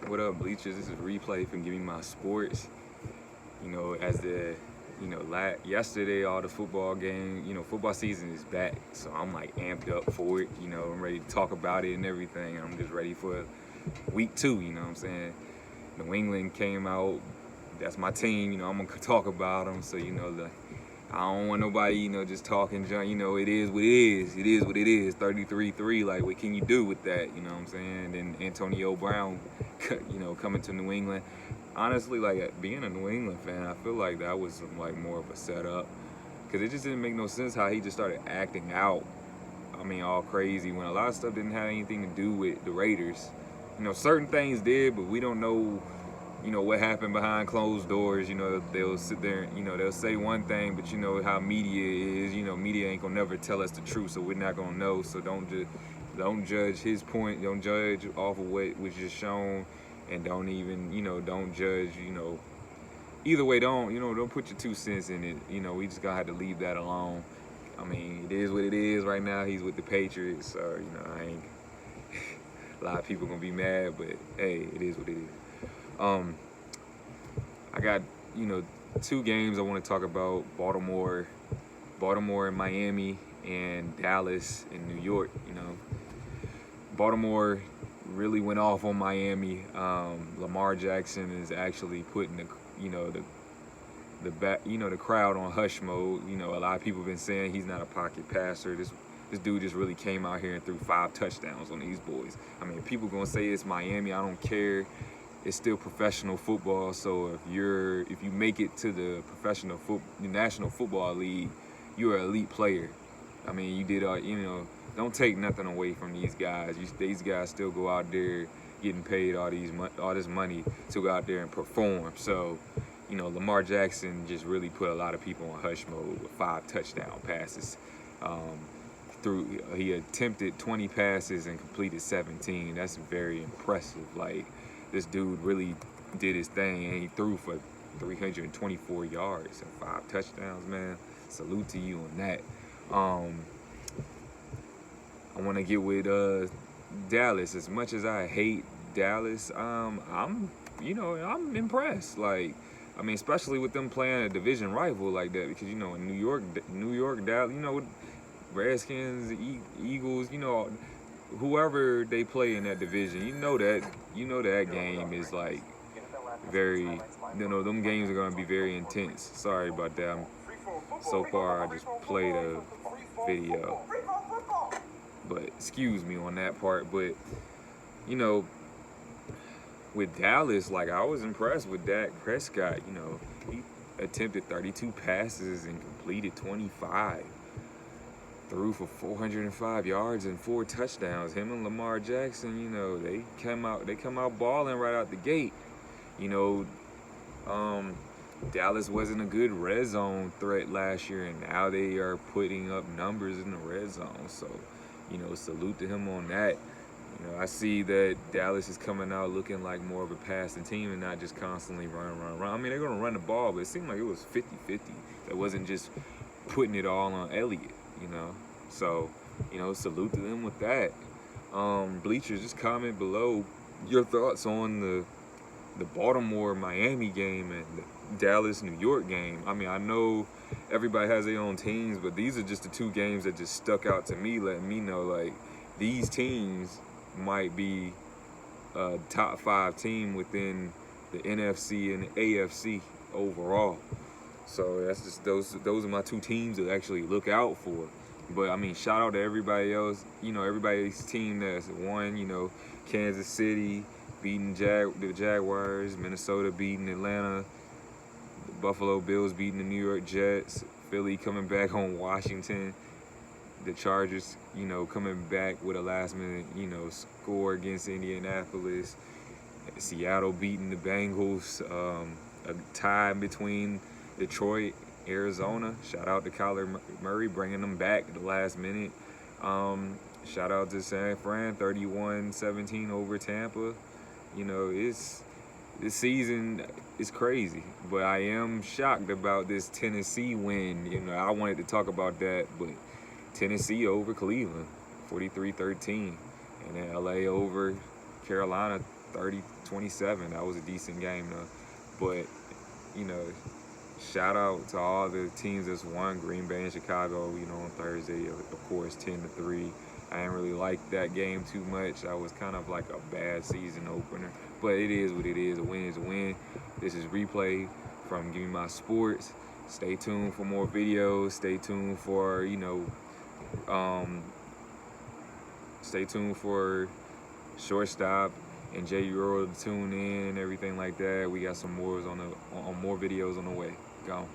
What up, Bleachers? This is Replay from GMMSPORTS. You know, as the, yesterday, all the football game, football season is back. So I'm like amped up for it. I'm ready to talk about it and everything. I'm just ready for week 2, you know what I'm saying? New England came out. That's my team, I'm going to talk about them. So, I don't want nobody, just talking junk. It is what it is. It is what it is. 33-3. Like, what can you do with that? You know what I'm saying? And Antonio Brown, coming to New England. Honestly, like, being a New England fan, I feel like that was more of a setup, because it just didn't make no sense how he just started acting out. I mean, all crazy when a lot of stuff didn't have anything to do with the Raiders. Certain things did, but we don't know. What happened behind closed doors. They'll sit there and, they'll say one thing, but how media is. Media ain't gonna never tell us the truth, so we're not gonna know. So don't judge his point. Don't judge off of what was just shown, and don't even, don't judge, either way, don't put your 2 cents in it. We just gonna have to leave that alone. I mean, it is what it is right now. He's with the Patriots, so, I ain't, a lot of people gonna be mad, but hey, it is what it is. I got, 2 games I want to talk about: Baltimore and Miami, and Dallas and New York. Baltimore really went off on Miami. Lamar Jackson is actually putting the crowd on hush mode. A lot of people have been saying he's not a pocket passer. This dude just really came out here and threw 5 touchdowns on these boys. I mean, people gonna say it's Miami. I don't care. It's still professional football. So if you make it to the National Football League, you're an elite player. I mean, you did don't take nothing away from these guys. These guys still go out there getting paid all this money to go out there and perform. So, Lamar Jackson just really put a lot of people on hush mode with 5 touchdown passes. He attempted 20 passes and completed 17. That's very impressive. Like, this dude really did his thing, and he threw for 324 yards and 5 touchdowns, man. Salute to you on that. I want to get with Dallas. As much as I hate Dallas, I'm impressed. Like, I mean, especially with them playing a division rival like that, because in New York, Dallas, Redskins, Eagles, whoever they play in that division, that game is like very, them games are gonna be very intense. Sorry about that. So far, I just played a video, but excuse me on that part. But with Dallas, like, I was impressed with Dak Prescott. He attempted 32 passes and completed 25. Threw for 405 yards and 4 touchdowns. Him and Lamar Jackson, they come out balling right out the gate. Dallas wasn't a good red zone threat last year, and now they are putting up numbers in the red zone. So, salute to him on that. I see that Dallas is coming out looking like more of a passing team and not just constantly run. I mean, they're going to run the ball, but it seemed like it was 50-50. It wasn't just putting it all on Elliott. So, salute to them with that. Bleachers, just comment below your thoughts on the Baltimore-Miami game and the Dallas-New York game. I mean, I know everybody has their own teams, but these are just the 2 games that just stuck out to me, letting me know, like, these teams might be a top 5 team within the NFC and the AFC overall. So that's just those are my 2 teams to actually look out for. But I mean, shout out to everybody else. Everybody's team that's won. Kansas City beating the Jaguars, Minnesota beating Atlanta, the Buffalo Bills beating the New York Jets, Philly coming back on Washington, the Chargers, coming back with a last-minute, score against Indianapolis, Seattle beating the Bengals, a tie between Detroit, Arizona. Shout out to Kyler Murray bringing them back at the last minute. Shout out to San Fran, 31-17 over Tampa. This season is crazy, but I am shocked about this Tennessee win. I wanted to talk about that, but Tennessee over Cleveland, 43-13, and then LA over Carolina, 30-27. That was a decent game though. But, you know, shout out to all the teams that's won. Green Bay and Chicago, on Thursday, of course, 10-3. I didn't really like that game too much. That was kind of like a bad season opener. But it is what it is. A win is a win. This is Replay from GMMSPORTS. Stay tuned for more videos. Stay tuned for, stay tuned for Shortstop and Jay Euro to tune in and everything like that. We got some more videos on the way. Go.